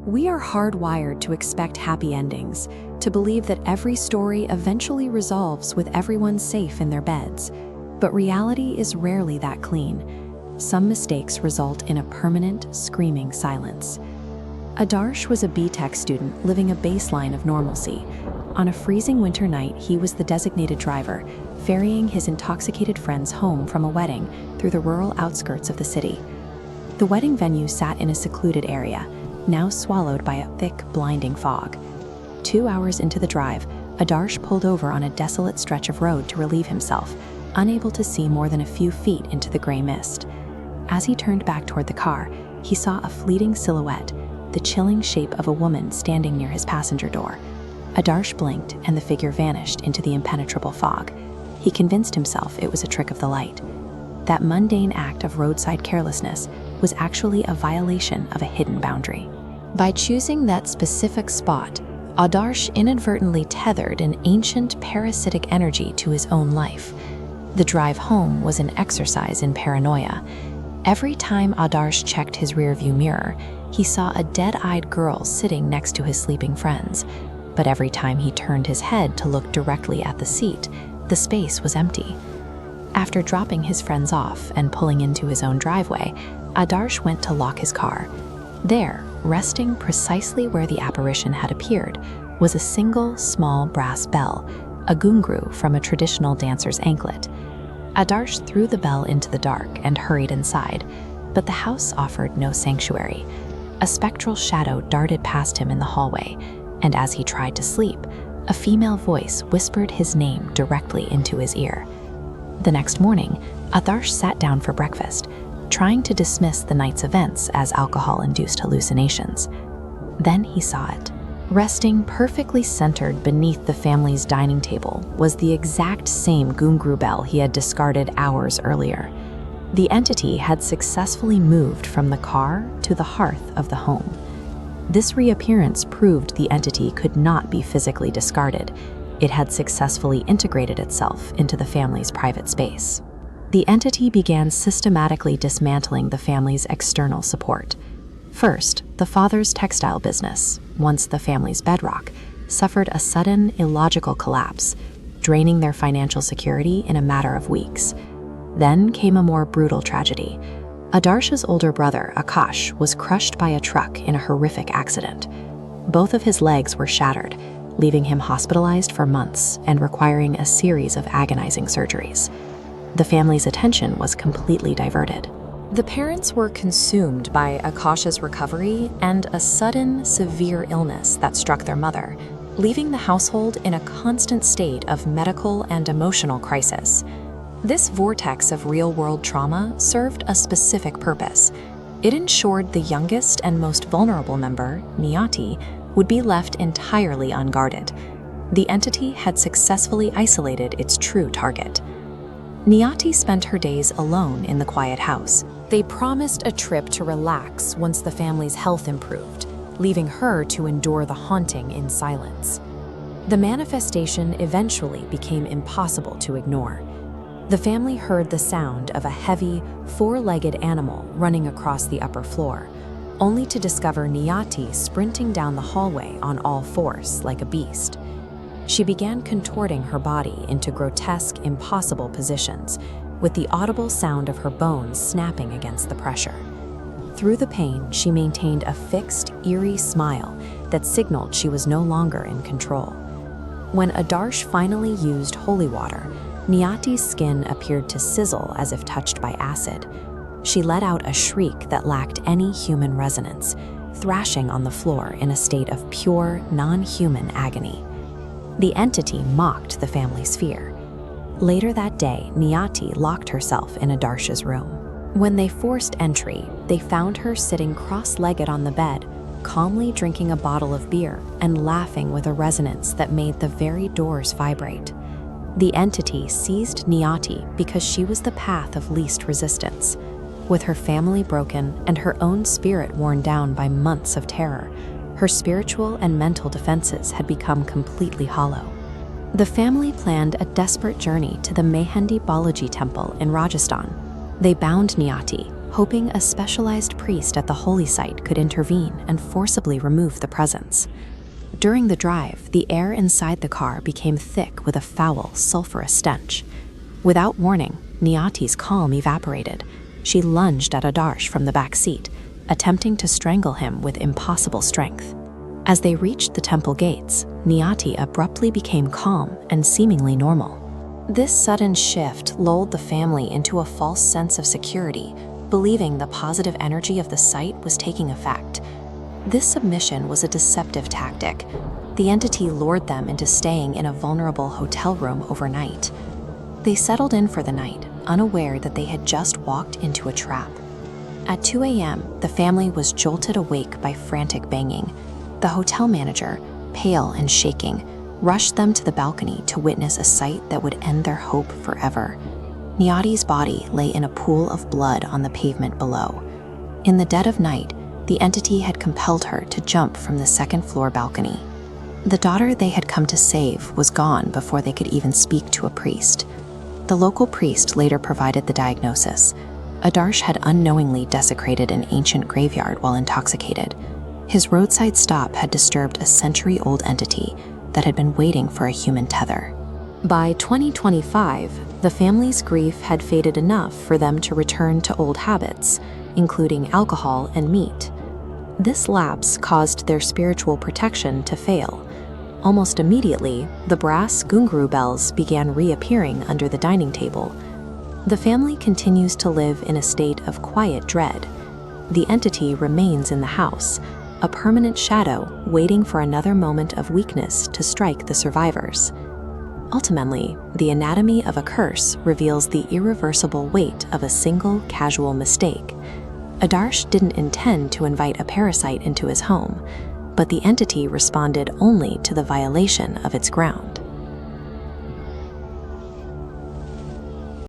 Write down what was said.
We are hardwired to expect happy endings, to believe that every story eventually resolves with everyone safe in their beds. But reality is rarely that clean. Some mistakes result in a permanent, screaming silence. Adarsh was a B.Tech student living a baseline of normalcy. On a freezing winter night, he was the designated driver, ferrying his intoxicated friends home from a wedding through the rural outskirts of the city. The wedding venue sat in a secluded area, now swallowed by a thick, blinding fog. 2 hours into the drive, Adarsh pulled over on a desolate stretch of road to relieve himself, unable to see more than a few feet into the gray mist. As he turned back toward the car, he saw a fleeting silhouette, the chilling shape of a woman standing near his passenger door. Adarsh blinked, and the figure vanished into the impenetrable fog. He convinced himself it was a trick of the light. That mundane act of roadside carelessness was actually a violation of a hidden boundary. By choosing that specific spot, Adarsh inadvertently tethered an ancient parasitic energy to his own life. The drive home was an exercise in paranoia. Every time Adarsh checked his rearview mirror, he saw a dead-eyed girl sitting next to his sleeping friends. But every time he turned his head to look directly at the seat, the space was empty. After dropping his friends off and pulling into his own driveway, Adarsh went to lock his car. There, resting precisely where the apparition had appeared, was a single, small brass bell, a gungru from a traditional dancer's anklet. Adarsh threw the bell into the dark and hurried inside, but the house offered no sanctuary. A spectral shadow darted past him in the hallway, and as he tried to sleep, a female voice whispered his name directly into his ear. The next morning, Adarsh sat down for breakfast, trying to dismiss the night's events as alcohol-induced hallucinations. Then he saw it. Resting perfectly centered beneath the family's dining table was the exact same gungru bell he had discarded hours earlier. The entity had successfully moved from the car to the hearth of the home. This reappearance proved the entity could not be physically discarded. It had successfully integrated itself into the family's private space. The entity began systematically dismantling the family's external support. First, the father's textile business, once the family's bedrock, suffered a sudden, illogical collapse, draining their financial security in a matter of weeks. Then came a more brutal tragedy. Adarsh's older brother, Akash, was crushed by a truck in a horrific accident. Both of his legs were shattered, leaving him hospitalized for months and requiring a series of agonizing surgeries. The family's attention was completely diverted. The parents were consumed by Akash's recovery and a sudden, severe illness that struck their mother, leaving the household in a constant state of medical and emotional crisis. This vortex of real-world trauma served a specific purpose. It ensured the youngest and most vulnerable member, Niyati, would be left entirely unguarded. The entity had successfully isolated its true target. Niyati spent her days alone in the quiet house. They promised a trip to relax once the family's health improved, leaving her to endure the haunting in silence. The manifestation eventually became impossible to ignore. The family heard the sound of a heavy, four-legged animal running across the upper floor, only to discover Niyati sprinting down the hallway on all fours like a beast. She began contorting her body into grotesque, impossible positions, with the audible sound of her bones snapping against the pressure. Through the pain, she maintained a fixed, eerie smile that signaled she was no longer in control. When Adarsh finally used holy water, Niyati's skin appeared to sizzle as if touched by acid. She let out a shriek that lacked any human resonance, thrashing on the floor in a state of pure, non-human agony. The entity mocked the family's fear. Later that day, Niyati locked herself in Adarsh's room. When they forced entry, they found her sitting cross-legged on the bed, calmly drinking a bottle of beer and laughing with a resonance that made the very doors vibrate. The entity seized Niyati because she was the path of least resistance. With her family broken and her own spirit worn down by months of terror, her spiritual and mental defenses had become completely hollow. The family planned a desperate journey to the Mehendi Balaji temple in Rajasthan. They bound Niyati, hoping a specialized priest at the holy site could intervene and forcibly remove the presence. During the drive, the air inside the car became thick with a foul, sulfurous stench. Without warning, Niyati's calm evaporated. She lunged at Adarsh from the back seat, attempting to strangle him with impossible strength. As they reached the temple gates, Niyati abruptly became calm and seemingly normal. This sudden shift lulled the family into a false sense of security, believing the positive energy of the site was taking effect. This submission was a deceptive tactic. The entity lured them into staying in a vulnerable hotel room overnight. They settled in for the night, unaware that they had just walked into a trap. At 2 a.m., the family was jolted awake by frantic banging. The hotel manager, pale and shaking, rushed them to the balcony to witness a sight that would end their hope forever. Niyati's body lay in a pool of blood on the pavement below. In the dead of night, the entity had compelled her to jump from the second-floor balcony. The daughter they had come to save was gone before they could even speak to a priest. The local priest later provided the diagnosis. Adarsh had unknowingly desecrated an ancient graveyard while intoxicated. His roadside stop had disturbed a century-old entity that had been waiting for a human tether. By 2025, the family's grief had faded enough for them to return to old habits, including alcohol and meat. This lapse caused their spiritual protection to fail. Almost immediately, the brass gunguru bells began reappearing under the dining table. The family continues to live in a state of quiet dread. The entity remains in the house, a permanent shadow waiting for another moment of weakness to strike the survivors. Ultimately, the anatomy of a curse reveals the irreversible weight of a single casual mistake. Adarsh didn't intend to invite a parasite into his home, but the entity responded only to the violation of its grounds.